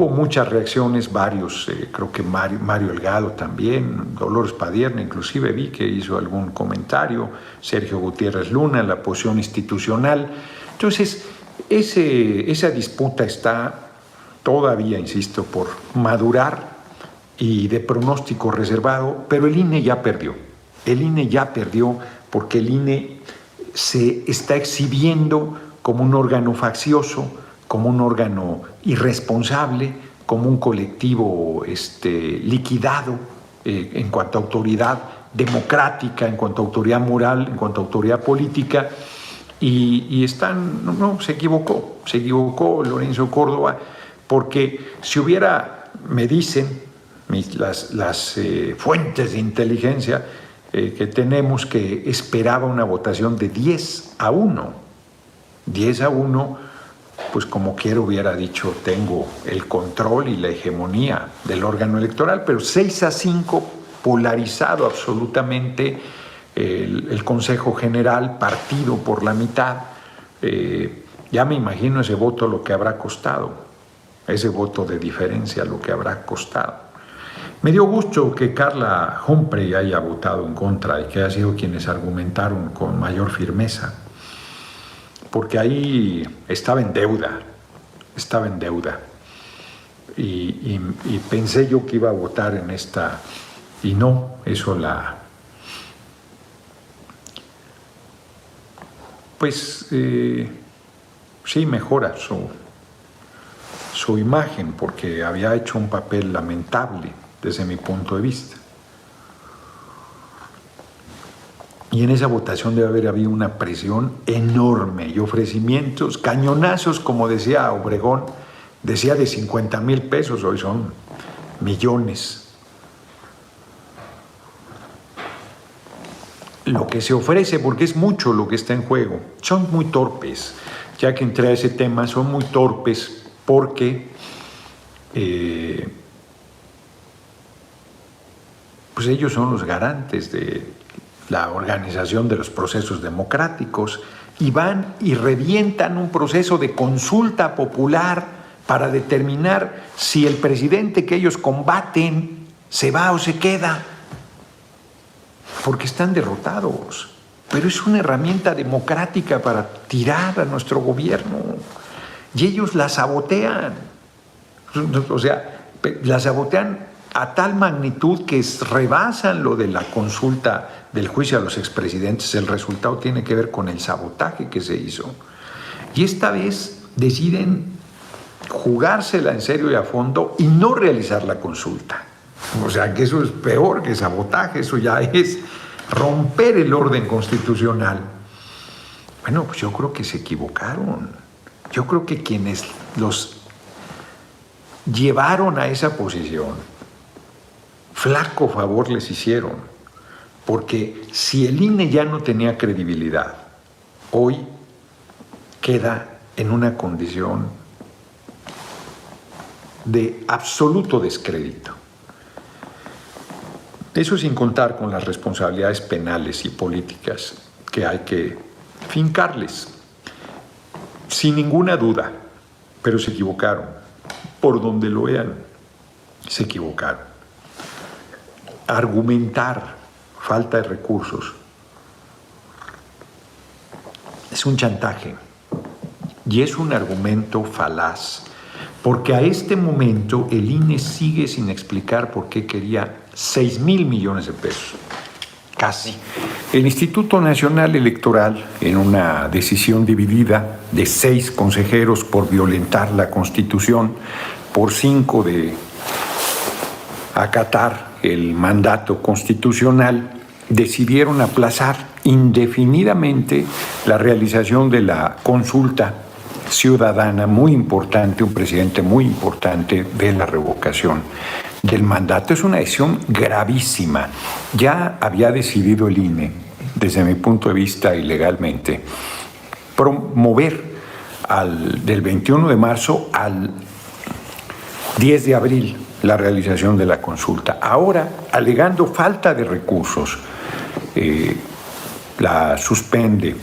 Hubo muchas reacciones, varios, creo que Mario Delgado también, Dolores Padierna, inclusive vi que hizo algún comentario, Sergio Gutiérrez Luna, la posición institucional. Entonces, esa disputa está todavía, insisto, por madurar y de pronóstico reservado, pero el INE ya perdió. El INE ya perdió porque el INE se está exhibiendo como un órgano faccioso, como un órgano irresponsable, como un colectivo liquidado en cuanto a autoridad democrática, en cuanto a autoridad moral, en cuanto a autoridad política, y se equivocó Lorenzo Córdoba, porque si hubiera, me dicen las fuentes de inteligencia que tenemos, que esperaba una votación de 10-1, 10-1, pues como quiera hubiera dicho, tengo el control y la hegemonía del órgano electoral, pero 6-5, polarizado absolutamente el Consejo General, partido por la mitad. Ya me imagino ese voto lo que habrá costado, ese voto de diferencia lo que habrá costado. Me dio gusto que Carla Humphrey haya votado en contra y que haya sido quienes argumentaron con mayor firmeza, porque ahí estaba en deuda, y pensé yo que iba a votar en esta, y no, eso sí mejora su imagen, porque había hecho un papel lamentable desde mi punto de vista. Y en esa votación debe haber habido una presión enorme y ofrecimientos, cañonazos, como decía Obregón, decía de 50,000 pesos, hoy son millones. Lo que se ofrece, porque es mucho lo que está en juego, son muy torpes, ya que entré a ese tema, son muy torpes porque pues ellos son los garantes de la organización de los procesos democráticos, y van y revientan un proceso de consulta popular para determinar si el presidente que ellos combaten se va o se queda, porque están derrotados. Pero es una herramienta democrática para tirar a nuestro gobierno, y ellos la sabotean. O sea, la sabotean a tal magnitud que rebasan lo de la consulta del juicio a los expresidentes. El resultado tiene que ver con el sabotaje que se hizo. Y esta vez deciden jugársela en serio y a fondo y no realizar la consulta. O sea, que eso es peor que sabotaje, eso ya es romper el orden constitucional. Bueno, pues yo creo que se equivocaron. Yo creo que quienes los llevaron a esa posición, flaco favor les hicieron, porque si el INE ya no tenía credibilidad, hoy queda en una condición de absoluto descrédito. Eso sin contar con las responsabilidades penales y políticas que hay que fincarles. Sin ninguna duda, pero se equivocaron. Por donde lo vean, se equivocaron. Argumentar falta de recursos es un chantaje y es un argumento falaz, porque a este momento el INE sigue sin explicar por qué quería 6,000 millones de pesos, casi. El Instituto Nacional Electoral, en una decisión dividida de 6 consejeros por violentar la Constitución, por 5 de acatar el mandato constitucional, decidieron aplazar indefinidamente la realización de la consulta ciudadana muy importante, un presidente muy importante, de la revocación del mandato. Es una decisión gravísima. Ya había decidido el INE, desde mi punto de vista ilegalmente, promover del 21 de marzo al 10 de abril la realización de la consulta. Ahora, alegando falta de recursos, la suspende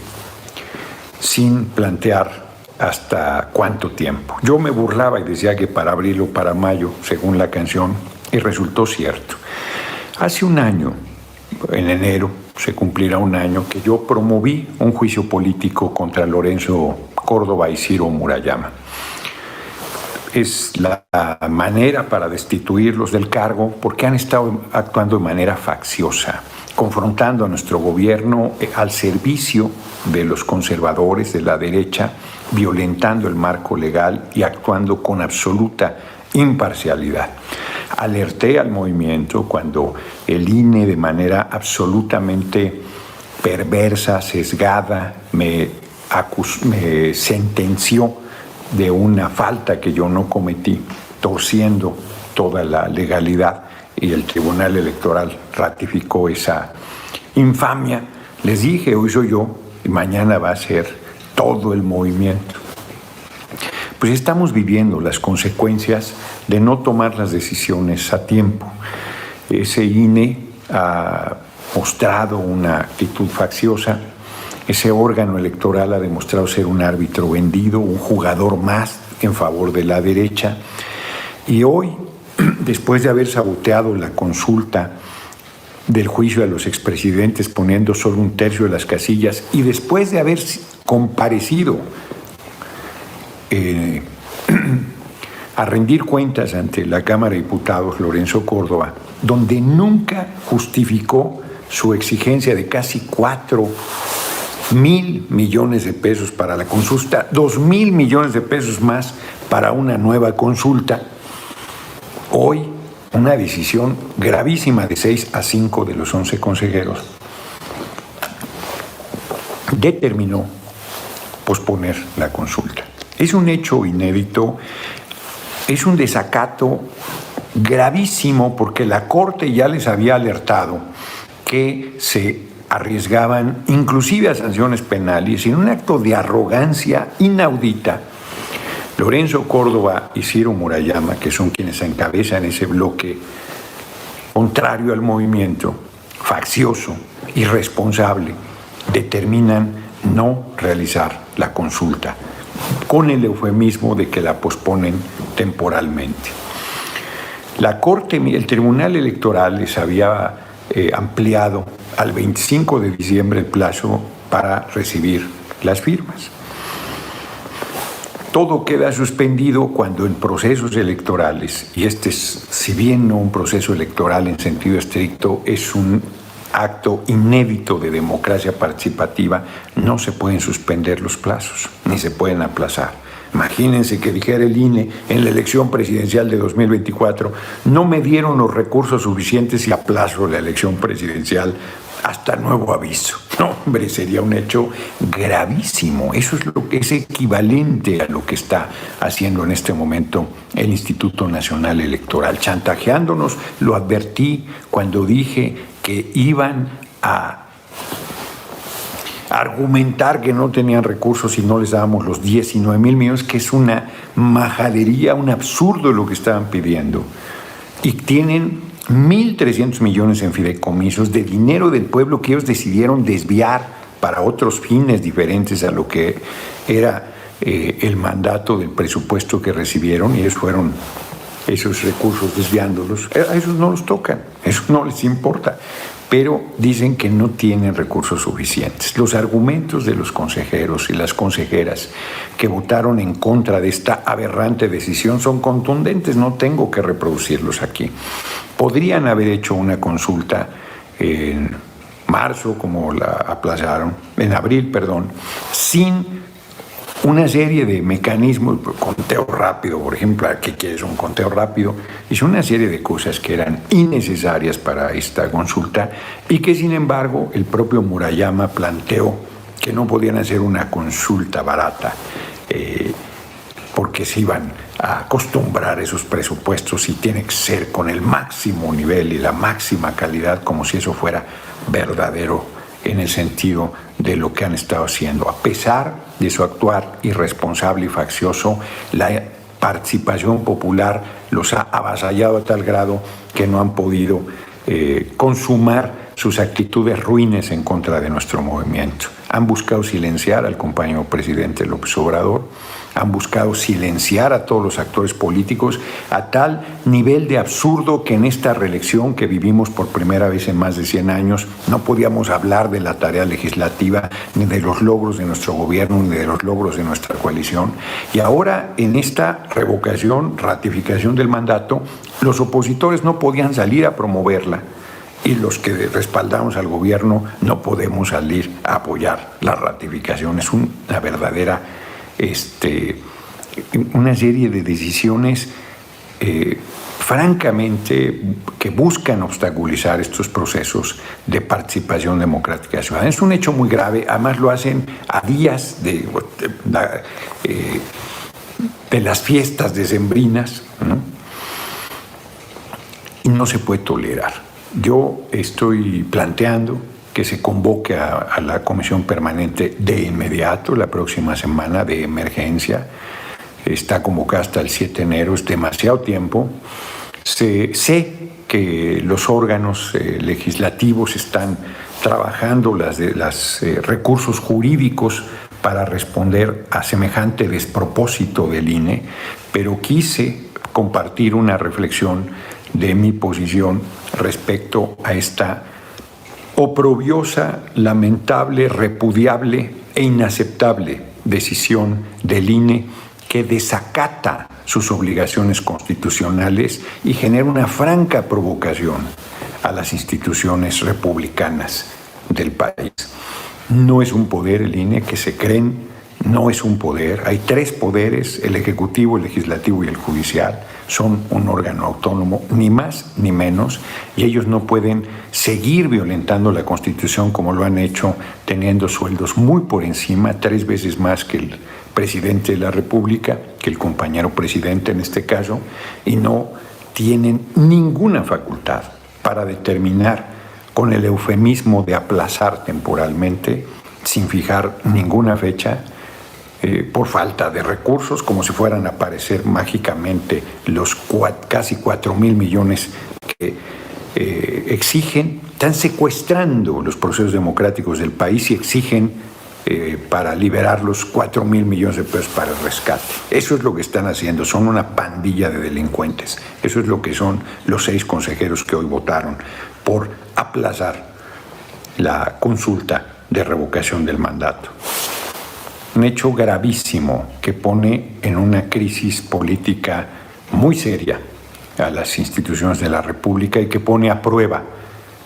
sin plantear hasta cuánto tiempo. Yo me burlaba y decía que para abril o para mayo, según la canción, y resultó cierto. Hace un año, en enero, se cumplirá un año que yo promoví un juicio político contra Lorenzo Córdoba y Ciro Murayama. Es la manera para destituirlos del cargo porque han estado actuando de manera facciosa, confrontando a nuestro gobierno al servicio de los conservadores de la derecha, violentando el marco legal y actuando con absoluta imparcialidad. Alerté al movimiento cuando el INE, de manera absolutamente perversa, sesgada, me sentenció de una falta que yo no cometí, torciendo toda la legalidad, y el Tribunal Electoral ratificó esa infamia. Les dije, hoy soy yo y mañana va a ser todo el movimiento. Pues estamos viviendo las consecuencias de no tomar las decisiones a tiempo. Ese INE ha mostrado una actitud facciosa. Ese órgano electoral ha demostrado ser un árbitro vendido, un jugador más en favor de la derecha. Y hoy, después de haber saboteado la consulta del juicio a los expresidentes, poniendo solo un tercio de las casillas, y después de haber comparecido a rendir cuentas ante la Cámara de Diputados, Lorenzo Córdoba, donde nunca justificó su exigencia de casi 4,000 millones de pesos para la consulta, 2,000 millones de pesos más para una nueva consulta. Hoy, una decisión gravísima de 6-5 de los 11 consejeros determinó posponer la consulta. Es un hecho inédito, es un desacato gravísimo porque la Corte ya les había alertado que se arriesgaban inclusive a sanciones penales y en un acto de arrogancia inaudita. Lorenzo Córdoba y Ciro Murayama, que son quienes encabezan ese bloque contrario al movimiento, faccioso, irresponsable, determinan no realizar la consulta, con el eufemismo de que la posponen temporalmente. La Corte, el Tribunal Electoral les había ampliado al 25 de diciembre el plazo para recibir las firmas. Todo queda suspendido cuando en procesos electorales, y este es, si bien no un proceso electoral en sentido estricto, es un acto inédito de democracia participativa, no se pueden suspender los plazos, ni se pueden aplazar. Imagínense que dijera el INE en la elección presidencial de 2024, no me dieron los recursos suficientes y aplazo la elección presidencial hasta nuevo aviso. No, hombre, sería un hecho gravísimo. Eso es lo que es equivalente a lo que está haciendo en este momento el Instituto Nacional Electoral, chantajeándonos. Lo advertí cuando dije que iban a argumentar que no tenían recursos y no les dábamos los 19,000 millones, que es una majadería, un absurdo lo que estaban pidiendo. Y tienen 1,300 millones en fideicomisos de dinero del pueblo que ellos decidieron desviar para otros fines diferentes a lo que era el mandato del presupuesto que recibieron, y ellos fueron esos recursos desviándolos. A esos no los tocan, eso no les importa, pero dicen que no tienen recursos suficientes. Los argumentos de los consejeros y las consejeras que votaron en contra de esta aberrante decisión son contundentes, no tengo que reproducirlos aquí. Podrían haber hecho una consulta en marzo, como la aplazaron, en abril, perdón, sin una serie de mecanismos, conteo rápido, por ejemplo, ¿qué quieres un conteo rápido? Hizo una serie de cosas que eran innecesarias para esta consulta y que, sin embargo, el propio Murayama planteó que no podían hacer una consulta barata porque se iban a acostumbrar esos presupuestos y tiene que ser con el máximo nivel y la máxima calidad, como si eso fuera verdadero en el sentido de lo que han estado haciendo. A pesar de su actuar irresponsable y faccioso, la participación popular los ha avasallado a tal grado que no han podido consumar sus actitudes ruines en contra de nuestro movimiento. Han buscado silenciar al compañero presidente López Obrador, han buscado silenciar a todos los actores políticos a tal nivel de absurdo que en esta reelección que vivimos por primera vez en más de 100 años no podíamos hablar de la tarea legislativa, ni de los logros de nuestro gobierno, ni de los logros de nuestra coalición. Y ahora en esta revocación, ratificación del mandato, los opositores no podían salir a promoverla. Y los que respaldamos al gobierno no podemos salir a apoyar la ratificación. Es una verdadera, una serie de decisiones francamente que buscan obstaculizar estos procesos de participación democrática ciudadana. Es un hecho muy grave, además lo hacen a días de las fiestas decembrinas, ¿no? Y no se puede tolerar. Yo estoy planteando que se convoque a la comisión permanente de inmediato, la próxima semana de emergencia. Está convocada hasta el 7 de enero, es demasiado tiempo. Sé que los órganos legislativos están trabajando los recursos jurídicos para responder a semejante despropósito del INE, pero quise compartir una reflexión de mi posición respecto a esta oprobiosa, lamentable, repudiable e inaceptable decisión del INE que desacata sus obligaciones constitucionales y genera una franca provocación a las instituciones republicanas del país. No es un poder el INE que se creen, no es un poder. Hay 3 poderes, el ejecutivo, el legislativo y el judicial. Son un órgano autónomo, ni más ni menos, y ellos no pueden seguir violentando la Constitución como lo han hecho, teniendo sueldos muy por encima, 3 veces más que el presidente de la República, que el compañero presidente en este caso, y no tienen ninguna facultad para determinar, con el eufemismo de aplazar temporalmente, sin fijar ninguna fecha, por falta de recursos, como si fueran a aparecer mágicamente los casi 4,000 millones que exigen. Están secuestrando los procesos democráticos del país y exigen para liberar los 4,000 millones de pesos para el rescate. Eso es lo que están haciendo, son una pandilla de delincuentes. Eso es lo que son los 6 consejeros que hoy votaron por aplazar la consulta de revocación del mandato. Un hecho gravísimo que pone en una crisis política muy seria a las instituciones de la República y que pone a prueba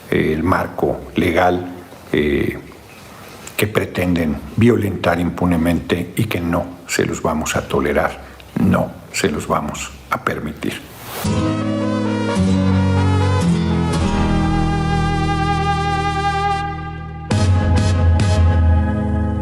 el marco legal que pretenden violentar impunemente y que no se los vamos a tolerar, no se los vamos a permitir.